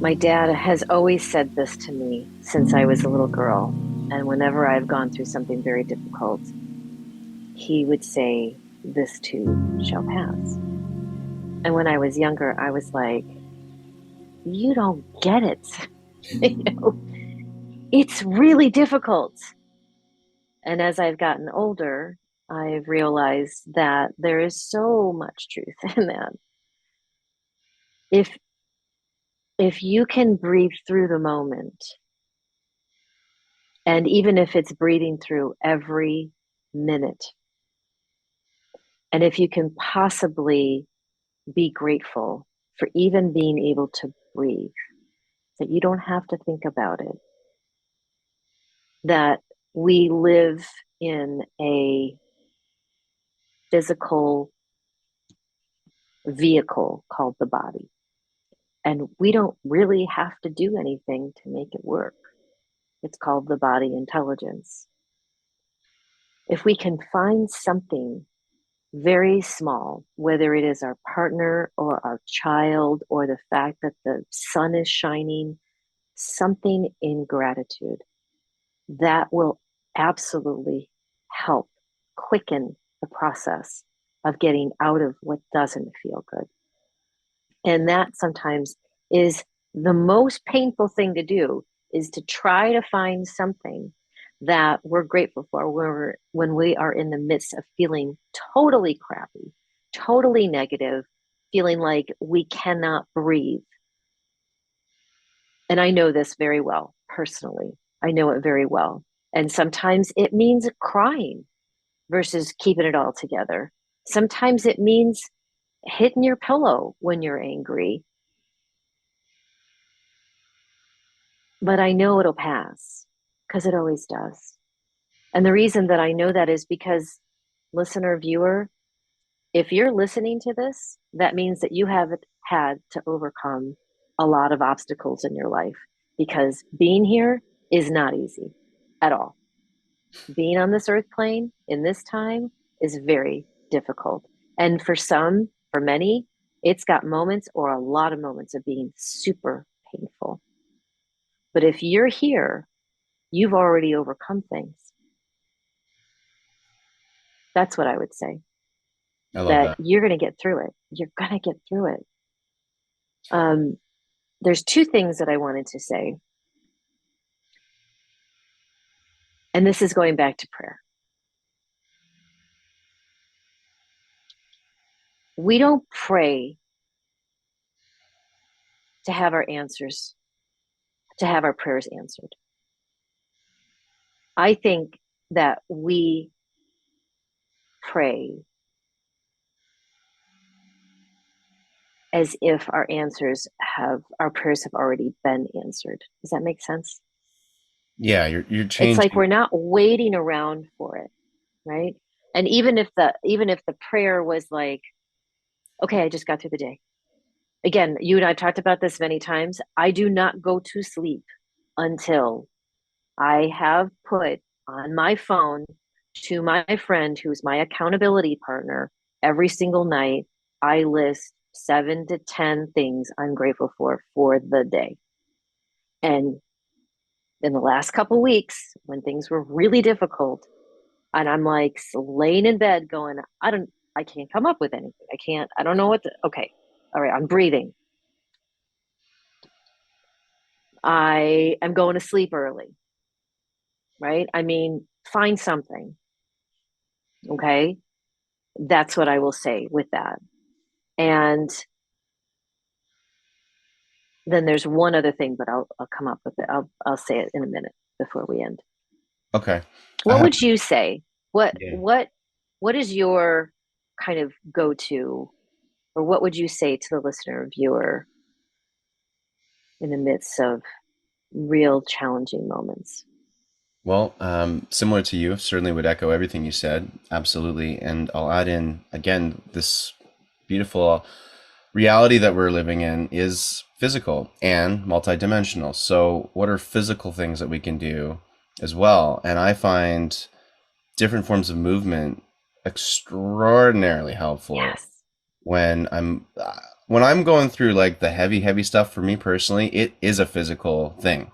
My dad has always said this to me since I was a little girl. And whenever I've gone through something very difficult, he would say, "This too shall pass." And when I was younger, I was like, "You don't get it." You know, it's really difficult. And as I've gotten older, I've realized that there is so much truth in that. If if you can breathe through the moment, and even if it's breathing through every minute, and if you can possibly be grateful for even being able to breathe, that you don't have to think about it, that we live in a physical vehicle called the body, and we don't really have to do anything to make it work. It's called the body intelligence. If we can find something very small, whether it is our partner or our child or the fact that the sun is shining, something in gratitude, that will absolutely help quicken the process of getting out of what doesn't feel good. And that sometimes is the most painful thing to do, is to try to find something that we're grateful for when we are in the midst of feeling totally crappy, totally negative, feeling like we cannot breathe. And I know this very well personally. I know it very well. And sometimes it means crying versus keeping it all together. Sometimes it means hitting your pillow when you're angry, but I know it'll pass because it always does. And the reason that I know that is because, listener, viewer, if you're listening to this, that means that you haven't had to overcome a lot of obstacles in your life, because being here is not easy at all. Being on this earth plane in this time is very difficult. And for some, for many, it's got moments or a lot of moments of being super painful. But if you're here, you've already overcome things. That's what I would say. I love That that. you're going to get through it. You're going to get through it. Um, there's two things that I wanted to say, and this is going back to prayer. We don't pray to have our answers, to have our prayers answered. I think that we pray as if our prayers have already been answered. Does that make sense? Yeah, you're It's like changing. we're not waiting around for it, right? And even if the prayer was like, okay, I just got through the day. Again, you and I talked about this many times. I do not go to sleep until I have put on my phone to my friend who's my accountability partner every single night. I list 7 to 10 things I'm grateful for the day. And in the last couple weeks, when things were really difficult, and I'm like laying in bed going, I can't come up with anything. I don't know okay. All right, I'm breathing. I am going to sleep early, right? I mean, find something. Okay. That's what I will say with that. And then there's one other thing, but I'll come up with it. I'll say it in a minute before we end. Okay. I What have, would you say? What yeah. what what is your kind of go to, or what would you say to the listener or viewer in the midst of real challenging moments? Well, similar to you, certainly would echo everything you said. Absolutely. And I'll add in again, this beautiful reality that we're living in is physical and multidimensional. So, what are physical things that we can do as well? And I find different forms of movement extraordinarily helpful Yes. when I'm when I'm going through like the heavy stuff for me personally, it is a physical thing.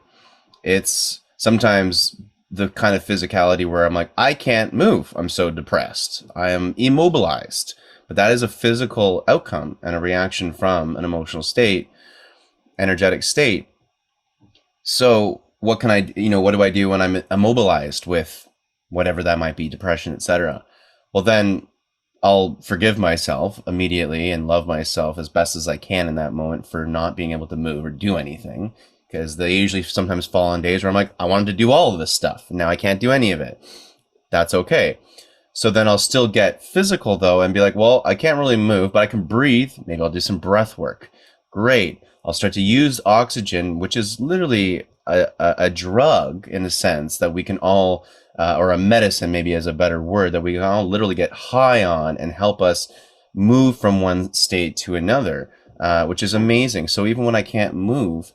It's sometimes the kind of physicality where I'm like, I can't move. I'm so depressed. I am immobilized. But that is a physical outcome and a reaction from an emotional state, energetic state. So what can I, what do I do when I'm immobilized with whatever that might be, depression, etc.? Well, then I'll forgive myself immediately and love myself as best as I can in that moment for not being able to move or do anything. Because they usually sometimes fall on days where I'm like, I wanted to do all of this stuff. And now I can't do any of it. That's okay. So then I'll still get physical though and be like, well, I can't really move, but I can breathe. Maybe I'll do some breath work. Great. I'll start to use oxygen, which is literally a drug in a sense that we can all, or a medicine maybe as a better word, that we can all literally get high on and help us move from one state to another, which is Yeah. amazing. So even when I can't move,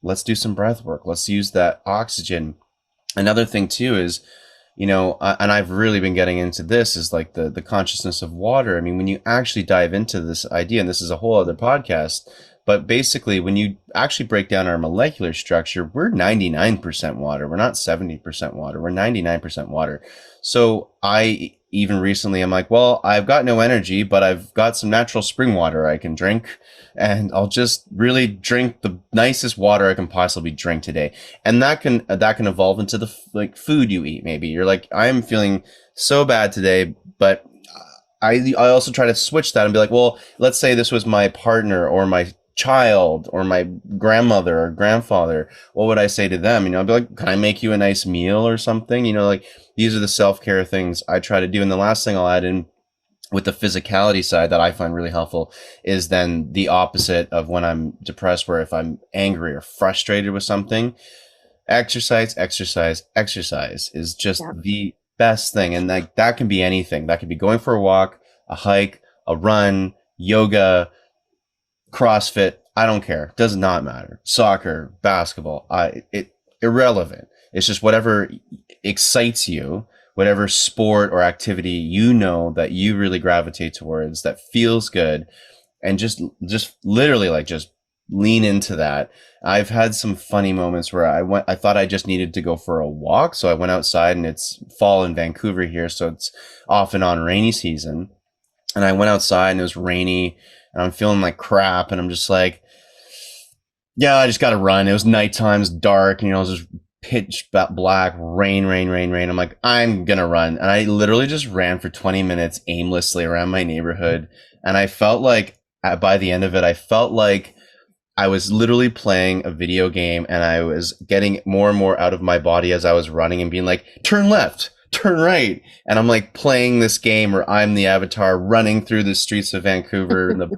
let's do some breath work. Let's use that oxygen. Another thing too is, and I've really been getting into this, is like the consciousness of water. I mean, when you actually dive into this idea, and this is a whole other podcast, but basically when you actually break down our molecular structure, we're 99% water. We're not 70% water. We're 99% water. So I even recently, I'm like, well, I've got no energy, but I've got some natural spring water I can drink, and I'll just really drink the nicest water I can possibly drink today. And that can evolve into the like food you eat. Maybe you're like, I'm feeling so bad today, but I also try to switch that and be like, well, let's say this was my partner or my child or my grandmother or grandfather. What would I say to them? I'd be like, can I make you a nice meal or something? Like, these are the self-care things I try to do. And the last thing I'll add in with the physicality side that I find really helpful is then the opposite of when I'm depressed, where if I'm angry or frustrated with something, exercise is just Yep. the best thing. And like, that can be anything. That could be going for a walk, a hike, a run, yoga, CrossFit. I don't care. Does not matter. Soccer, basketball. Irrelevant. It's just whatever excites you, whatever sport or activity that you really gravitate towards, that feels good, and just literally like just lean into that. I've had some funny moments where I thought I just needed to go for a walk, so I went outside, and it's fall in Vancouver here, so it's off and on rainy season. And I went outside and it was rainy and I'm feeling like crap, and I'm just like, yeah, I just got to run. It was nighttime, it's dark, it was just pitch black, rain. I'm like, I'm gonna run, and I literally just ran for 20 minutes aimlessly around my neighborhood, and I felt like by the end of it, I felt like I was literally playing a video game, and I was getting more and more out of my body as I was running and being like, turn left, turn right. And I'm like playing this game where I'm the avatar running through the streets of Vancouver in the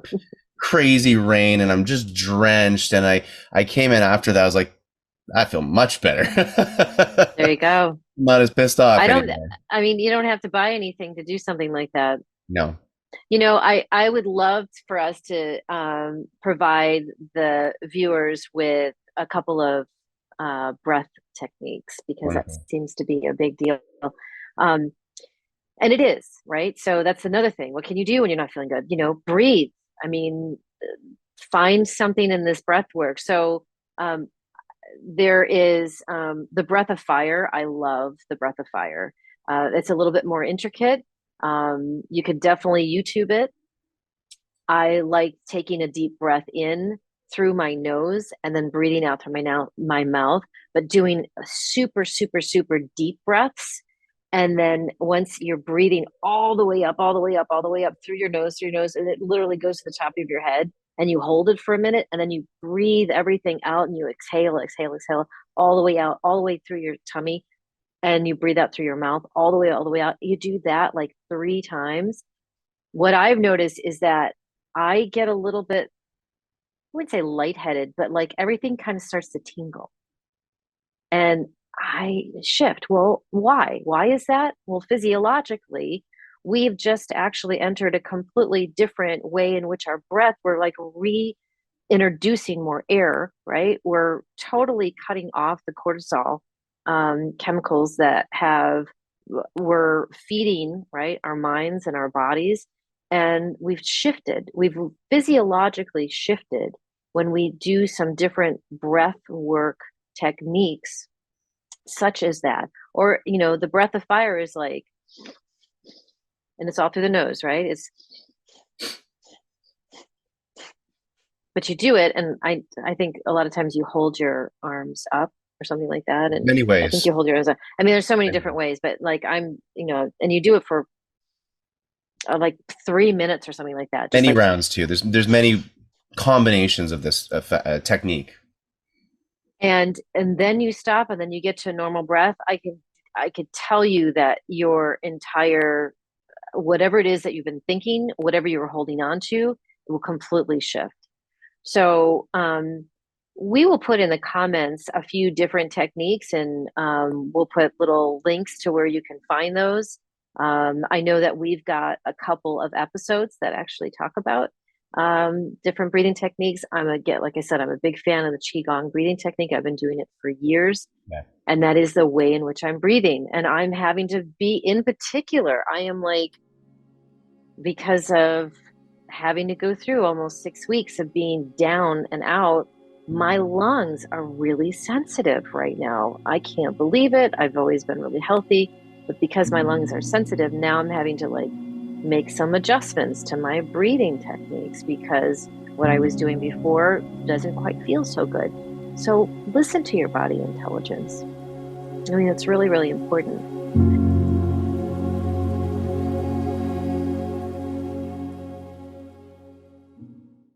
crazy rain, and I'm just drenched. And I came in after that. I was like, I feel much better. There you go. Not as pissed off I don't, anymore. I mean, you don't have to buy anything to do something like that. No. I would love for us to provide the viewers with a couple of breath techniques because that Wonderful. seems to be a big deal. Um, and it is, right? So that's another thing. What can you do when you're not feeling good? Breathe. I mean, find something in this breath work. So um, there is the breath of fire. I love the breath of fire. It's a little bit more intricate. You could definitely YouTube it. I like taking a deep breath in through my nose and then breathing out through my mouth, but doing super, super, super deep breaths. And then once you're breathing all the way up, all the way up, all the way up through your nose, and it literally goes to the top of your head, and you hold it for a minute, and then you breathe everything out, and you exhale all the way out, all the way through your tummy, and you breathe out through your mouth, all the way out. You do that like 3 times. What I've noticed is that I get a little bit, I wouldn't say lightheaded, but like everything kind of starts to tingle. And I shift. Well, why? Why is that? Well, physiologically, we've just actually entered a completely different way in which our breath, we're like reintroducing more air, right? We're totally cutting off the cortisol chemicals that we're feeding, right, our minds and our bodies. And we've physiologically shifted when we do some different breath work techniques, such as that. Or, the breath of fire is like, and it's all through the nose, right? But you do it, and I think a lot of times you hold your arms up or something like that, and Many I think ways. you hold your arms up. I mean, there's so many Many different ways. ways, but like and you do it for like 3 minutes or something like that, just Many like. rounds too. There's many combinations of this technique. And then you stop, and then you get to a normal breath. I could tell you that your entire, whatever it is that you've been thinking, whatever you were holding on to, it will completely shift. So we will put in the comments a few different techniques, and we'll put little links to where you can find those. I know that we've got a couple of episodes that actually talk about different breathing techniques. Like I said, I'm a big fan of the Qi Gong breathing technique. I've been doing it for years, Yeah. and that is the way in which I'm breathing. And I'm having to be, in particular, I am like, because of having to go through almost 6 weeks of being down and out, my lungs are really sensitive right now. I can't believe it. I've always been really healthy, but because my lungs are sensitive, now I'm having to like make some adjustments to my breathing techniques because what I was doing before doesn't quite feel so good. So listen to your body intelligence. I mean, it's really, really important.